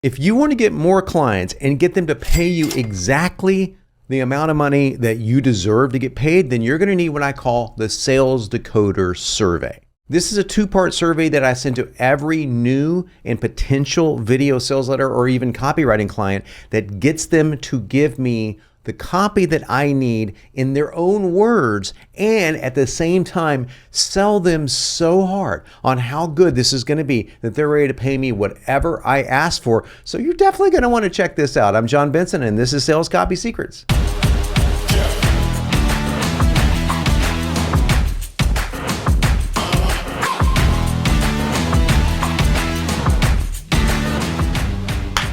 If you want to get more clients and get them to pay you exactly the amount of money that you deserve to get paid, then you're going to need what I call the Sales Decoder survey. This is a two-part survey that I send to every new and potential video sales letter or even copywriting client that gets them to give me the copy that I need in their own words, and at the same time sell them so hard on how good this is going to be that they're ready to pay me whatever I ask for. So you're definitely going to want to check this out. I'm John Benson, and this is Sales Copy Secrets.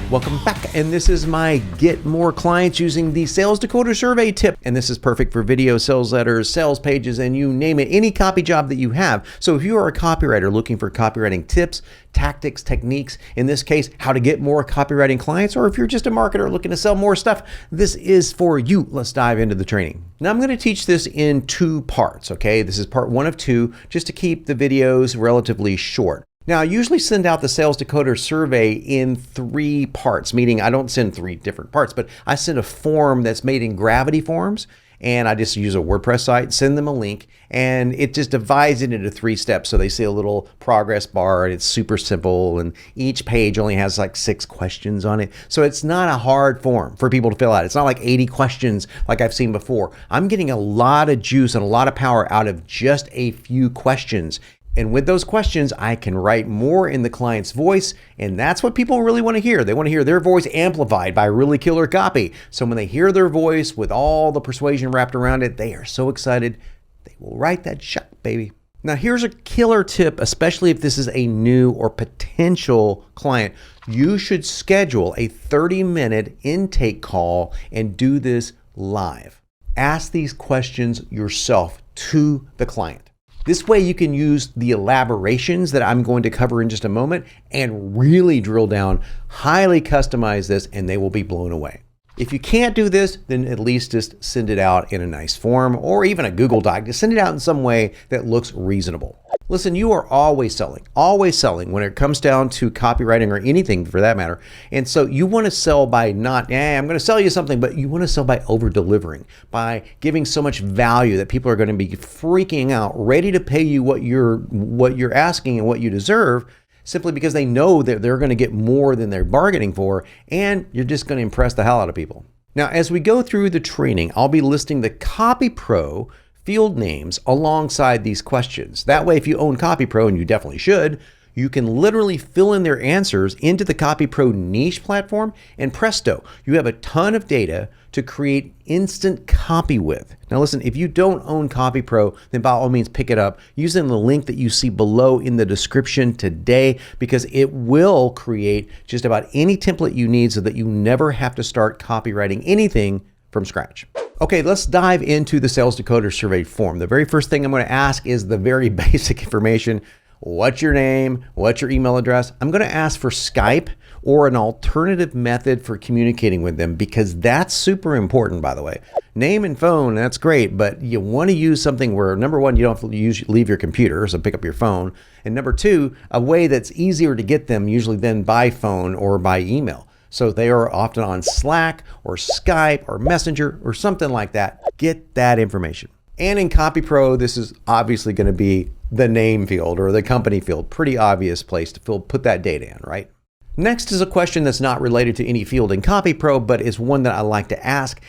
Welcome back, and this is my Get More Clients Using the Sales Decoder survey tip. And this is perfect for video sales letters, sales pages, and you name it, any copy job that you have. So if you are a copywriter looking for copywriting tips, tactics, techniques, in this case, how to get more copywriting clients, or if you're just a marketer looking to sell more stuff, this is for you. Let's dive into the training. Now I'm going to teach this in two parts, okay? This is part one of two, just to keep the videos relatively short. Now, I usually send out the Sales Decoder survey in three parts, meaning I don't send three different parts, but I send a form that's made in Gravity Forms, and I just use a WordPress site, send them a link, and it just divides it into 3 steps. So they see a little progress bar, and it's super simple, and each page only has like 6 questions on it. So it's not a hard form for people to fill out. It's not like 80 questions like I've seen before. I'm getting a lot of juice and a lot of power out of just a few questions. And with those questions, I can write more in the client's voice, and that's what people really want to hear. They want to hear their voice amplified by really killer copy. So when they hear their voice with all the persuasion wrapped around it, they are so excited, they will write that shot, baby. Now here's a killer tip, especially if this is a new or potential client. You should schedule a 30-minute intake call and do this live. Ask these questions yourself to the client. This way you can use the elaborations that I'm going to cover in just a moment and really drill down, highly customize this, and they will be blown away. If you can't do this, then at least just send it out in a nice form or even a Google Doc. Just send it out in some way that looks reasonable. Listen, you are always selling when it comes down to copywriting or anything for that matter. And so you want to sell by not, I'm going to sell you something, but you want to sell by over delivering, by giving so much value that people are going to be freaking out, ready to pay you what you're asking and what you deserve, simply because they know that they're going to get more than they're bargaining for, and you're just going to impress the hell out of people. Now, as we go through the training, I'll be listing the Copy Pro field names alongside these questions. That way, if you own Copy Pro, and you definitely should, you can literally fill in their answers into the Copy Pro niche platform, and presto, you have a ton of data to create instant copy with. Now listen, if you don't own Copy Pro, then by all means pick it up using the link that you see below in the description today, because it will create just about any template you need so that you never have to start copywriting anything from scratch. Okay, let's dive into the Sales Decoder survey form. The very first thing I'm going to ask is the very basic information. What's your name? What's your email address? I'm going to ask for Skype or an alternative method for communicating with them, because that's super important, by the way. Name and phone, that's great, but you want to use something where, number one, you don't have to leave your computer, so pick up your phone. And number two, a way that's easier to get them usually than by phone or by email. So they are often on Slack or Skype or Messenger or something like that. Get that information. And in Copy Pro, this is obviously going to be the name field or the company field. Pretty obvious place to put that data in, right? Next is a question that's not related to any field in Copy Pro, but is one that I like to ask,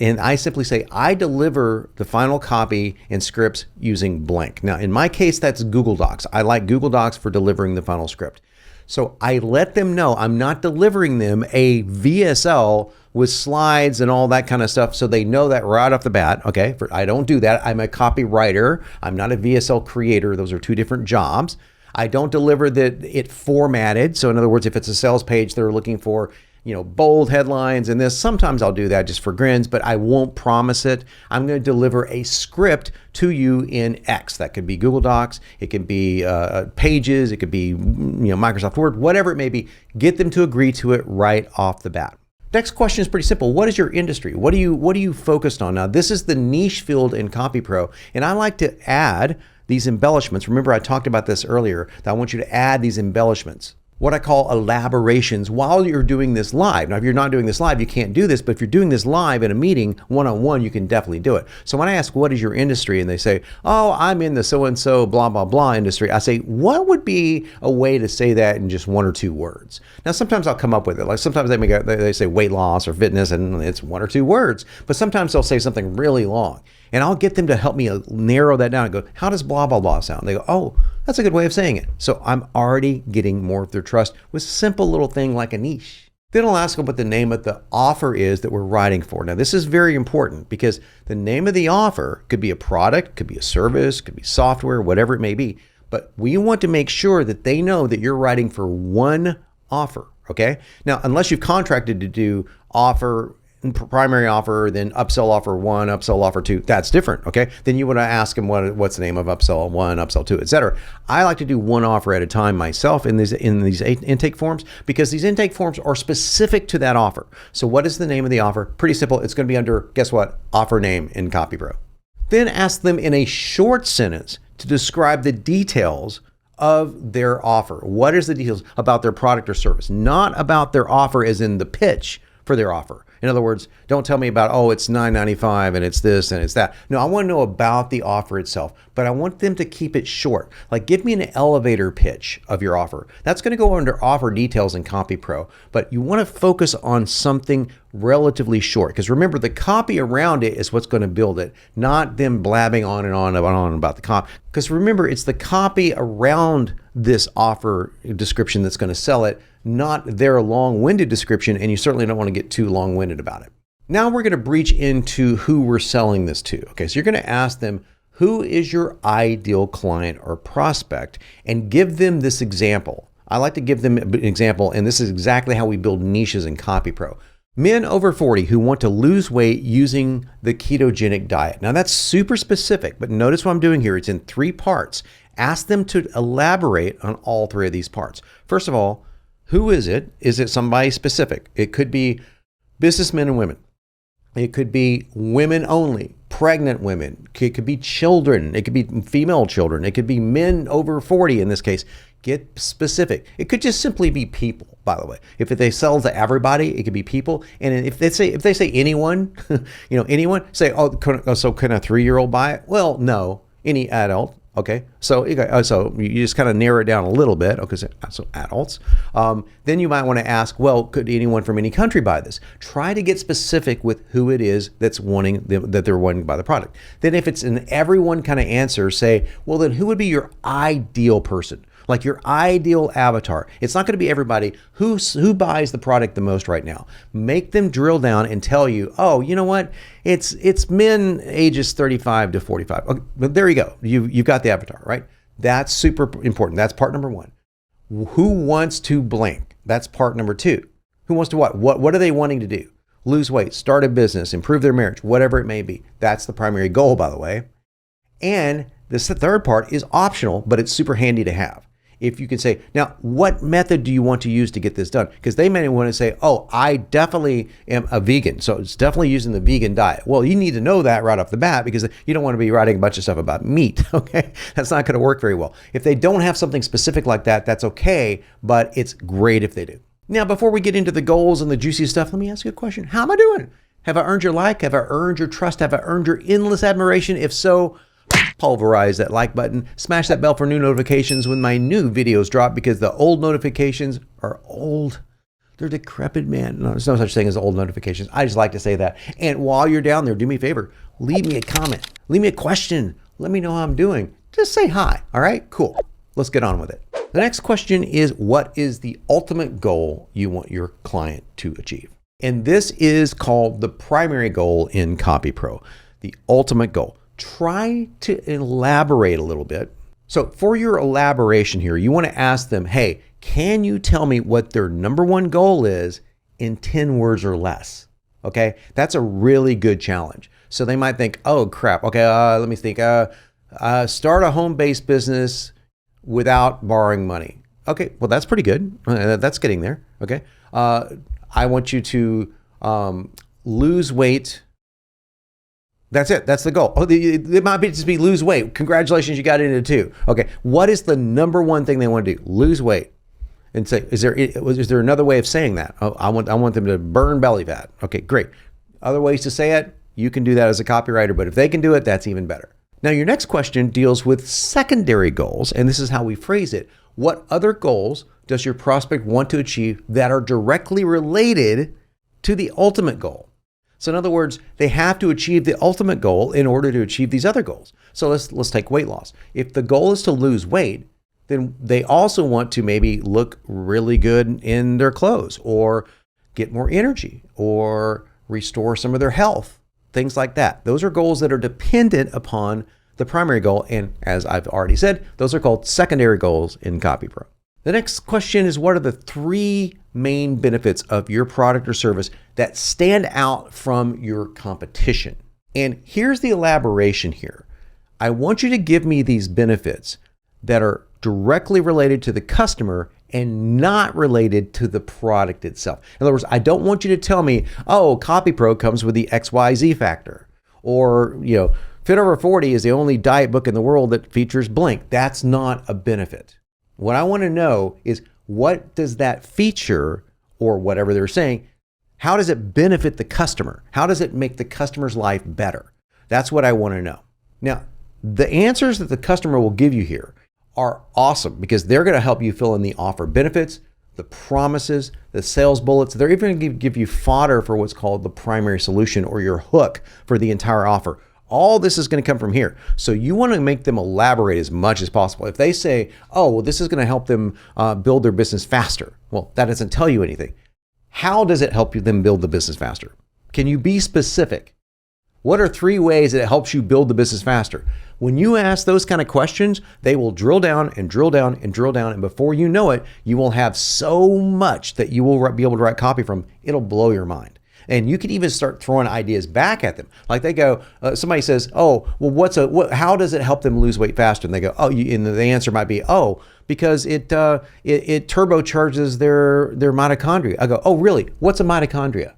and I simply say, I deliver the final copy and scripts using blank. Now, in my case, that's Google Docs. I like Google Docs for delivering the final script. So I let them know I'm not delivering them a VSL with slides and all that kind of stuff, so they know that right off the bat. Okay, I don't do that. I'm a copywriter. I'm not a VSL creator. Those are two different jobs. I don't deliver it formatted. So in other words, if it's a sales page, they're looking for, bold headlines and this. Sometimes I'll do that just for grins, but I won't promise it. I'm going to deliver a script to you in X. That could be Google Docs. It can be Pages. It could be Microsoft Word, whatever it may be. Get them to agree to it right off the bat. Next question is pretty simple. What is your industry? What are you focused on? Now, this is the niche field in Copy Pro, and I like to add these embellishments. Remember, I talked about this earlier, that I want you to add these embellishments. what I call elaborations while you're doing this live. Now, if you're not doing this live, you can't do this, but if you're doing this live in a meeting, one-on-one, you can definitely do it. So when I ask, what is your industry? And they say, oh, I'm in the so-and-so blah, blah, blah industry. I say, what would be a way to say that in just 1 or 2 words? Now, sometimes I'll come up with it. Like sometimes they say weight loss or fitness and it's 1 or 2 words, but sometimes they'll say something really long. And I'll get them to help me narrow that down and go, how does blah, blah, blah sound? They go, oh, that's a good way of saying it. So I'm already getting more of their trust with a simple little thing like a niche. Then I'll ask them what the name of the offer is that we're writing for. Now, this is very important because the name of the offer could be a product, could be a service, could be software, whatever it may be. But we want to make sure that they know that you're writing for one offer, okay? Now, unless you've contracted to do offer, primary offer, then upsell offer 1, upsell offer 2, that's different, okay? Then you want to ask them what's the name of upsell 1, upsell 2, etc. I like to do one offer at a time myself in these intake forms because these intake forms are specific to that offer. So what is the name of the offer? Pretty simple. It's going to be under, guess what? Offer name in CopyPro. Then ask them in a short sentence to describe the details of their offer. What is the details about their product or service? Not about their offer as in the pitch for their offer. In other words, don't tell me about, oh, it's $9.95 and it's this and it's that. No, I want to know about the offer itself, but I want them to keep it short. Like give me an elevator pitch of your offer. That's going to go under offer details in CopyPro, but you want to focus on something relatively short because remember the copy around it is what's going to build it, not them blabbing on and on and on about the copy. Because remember, it's the copy around this offer description that's going to sell it, not their long-winded description, and you certainly don't want to get too long-winded about it. Now we're going to breach into who we're selling this to. Okay, so you're going to ask them, who is your ideal client or prospect, and give them this example. I like to give them an example, and this is exactly how we build niches in CopyPro. Men over 40 who want to lose weight using the ketogenic diet. Now that's super specific, but notice what I'm doing here. It's in 3 parts. Ask them to elaborate on all 3 of these parts. First of all, who is it? Is it somebody specific? It could be businessmen and women. It could be women only, pregnant women. It could be children. It could be female children. It could be men over 40 in this case. Get specific. It could just simply be people, by the way. If they sell to everybody, it could be people. And if they say anyone, anyone, say, oh, so can a 3-year-old buy it? Well, no, any adult. Okay, so you just kind of narrow it down a little bit. Okay, so adults. Then you might want to ask, well, could anyone from any country buy this? Try to get specific with who it is that's that they're wanting to buy the product. Then if it's an everyone kind of answer, say, well, then who would be your ideal person? Like your ideal avatar. It's not going to be everybody who buys the product the most right now. Make them drill down and tell you, oh, you know what? It's men ages 35 to 45. Okay, but there you go. You've got the avatar, right? That's super important. That's part number 1. Who wants to blank? That's part number 2. Who wants to what? What are they wanting to do? Lose weight, start a business, improve their marriage, whatever it may be. That's the primary goal, by the way. And this third part is optional, but it's super handy to have. If you can say, now, what method do you want to use to get this done? Because they may want to say, oh, I definitely am a vegan. So it's definitely using the vegan diet. Well, you need to know that right off the bat because you don't want to be writing a bunch of stuff about meat, okay? That's not going to work very well. If they don't have something specific like that, that's okay, but it's great if they do. Now, before we get into the goals and the juicy stuff, let me ask you a question. How am I doing? Have I earned your like? Have I earned your trust? Have I earned your endless admiration? If so, pulverize that like button, smash that bell for new notifications when my new videos drop because the old notifications are old. They're decrepit, man. No, there's no such thing as old notifications. I just like to say that. And while you're down there, do me a favor. Leave me a comment. Leave me a question. Let me know how I'm doing. Just say hi. All right? Cool. Let's get on with it. The next question is, what is the ultimate goal you want your client to achieve? And this is called the primary goal in CopyPro. The ultimate goal. Try to elaborate a little bit. So for your elaboration here, you want to ask them, hey, can you tell me what their number 1 goal is in 10 words or less? Okay, that's a really good challenge. So they might think, oh crap, okay, let me think. Start a home-based business without borrowing money. Okay, well that's pretty good. That's getting there. Okay, I want you to lose weight. That's it. That's the goal. Oh, it might just be lose weight. Congratulations, you got into 2. Okay, what is the number 1 thing they want to do? Lose weight. and say, is there another way of saying that? Oh, I want them to burn belly fat. Okay, great. Other ways to say it, you can do that as a copywriter, but if they can do it, that's even better. Now, your next question deals with secondary goals, and this is how we phrase it. What other goals does your prospect want to achieve that are directly related to the ultimate goal? So in other words, they have to achieve the ultimate goal in order to achieve these other goals. So let's take weight loss. If the goal is to lose weight, then they also want to maybe look really good in their clothes, or get more energy, or restore some of their health, things like that. Those are goals that are dependent upon the primary goal. And as I've already said, those are called secondary goals in CopyPro. The next question is, what are the 3 main benefits of your product or service that stand out from your competition? And here's the elaboration here. I want you to give me these benefits that are directly related to the customer and not related to the product itself. In other words, I don't want you to tell me, oh, CopyPro comes with the XYZ factor, or, Fit Over 40 is the only diet book in the world that features blank. That's not a benefit. What I want to know is, what does that feature, or whatever they're saying, how does it benefit the customer? How does it make the customer's life better? That's what I want to know. Now, the answers that the customer will give you here are awesome, because they're going to help you fill in the offer benefits, the promises, the sales bullets. They're even going to give you fodder for what's called the primary solution, or your hook for the entire offer. All this is going to come from here. So you want to make them elaborate as much as possible. If they say, oh, well, this is going to help them build their business faster. Well, that doesn't tell you anything. How does it help them build the business faster? Can you be specific? What are 3 ways that it helps you build the business faster? When you ask those kind of questions, they will drill down and drill down and drill down. And before you know it, you will have so much that you will be able to write copy from. It'll blow your mind. And you can even start throwing ideas back at them. Like they go, somebody says, oh, well, how does it help them lose weight faster? And they go, oh, and the answer might be, oh, because it turbocharges their mitochondria. I go, oh, really? What's a mitochondria?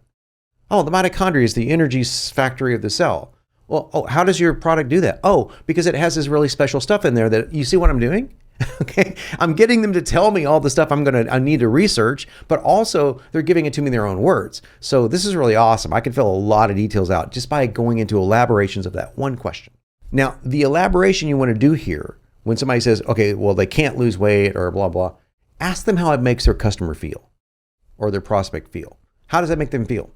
Oh, the mitochondria is the energy factory of the cell. Well, oh, how does your product do that? Oh, because it has this really special stuff in there that, you see what I'm doing? Okay, I'm getting them to tell me all the stuff I need to research, but also they're giving it to me in their own words. So this is really awesome. I can fill a lot of details out just by going into elaborations of that one question. Now, the elaboration you want to do here, when somebody says, okay, well, they can't lose weight or blah, blah, ask them how it makes their customer feel, or their prospect feel. How does that make them feel?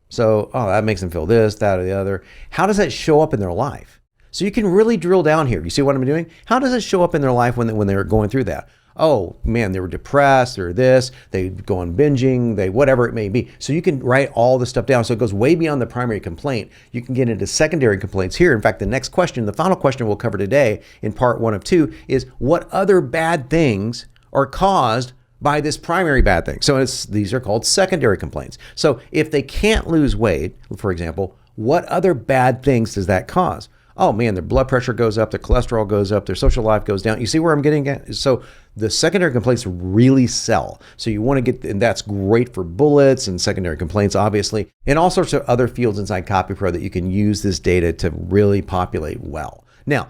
So, oh, that makes them feel this, that, or the other. How does that show up in their life? So you can really drill down here. You see what I'm doing? How does it show up in their life when they're going through that? Oh man, they were depressed, or this, they go on binging, whatever it may be. So you can write all this stuff down. So it goes way beyond the primary complaint. You can get into secondary complaints here. In fact, the next question, the final question we'll cover today in part 1 of 2, is what other bad things are caused by this primary bad thing. So these are called secondary complaints. So if they can't lose weight, for example, what other bad things does that cause? Oh man, their blood pressure goes up, their cholesterol goes up, their social life goes down. You see where I'm getting at? So the secondary complaints really sell. So you want to and that's great for bullets and secondary complaints, obviously, and all sorts of other fields inside CopyPro that you can use this data to really populate well. Now,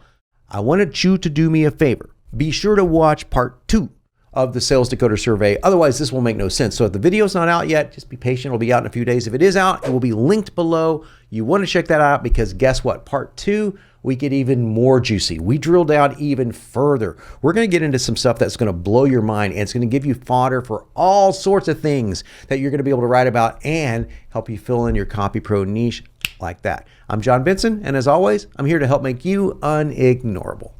I wanted you to do me a favor. Be sure to watch part 2 of the Sales Decoder survey. Otherwise, this will make no sense. So if the video's not out yet, just be patient. It'll be out in a few days. If it is out, it will be linked below. You want to check that out, because guess what? Part 2, we get even more juicy. We drill down even further. We're going to get into some stuff that's going to blow your mind, and it's going to give you fodder for all sorts of things that you're going to be able to write about and help you fill in your CopyPro niche like that. I'm John Benson, and as always, I'm here to help make you unignorable.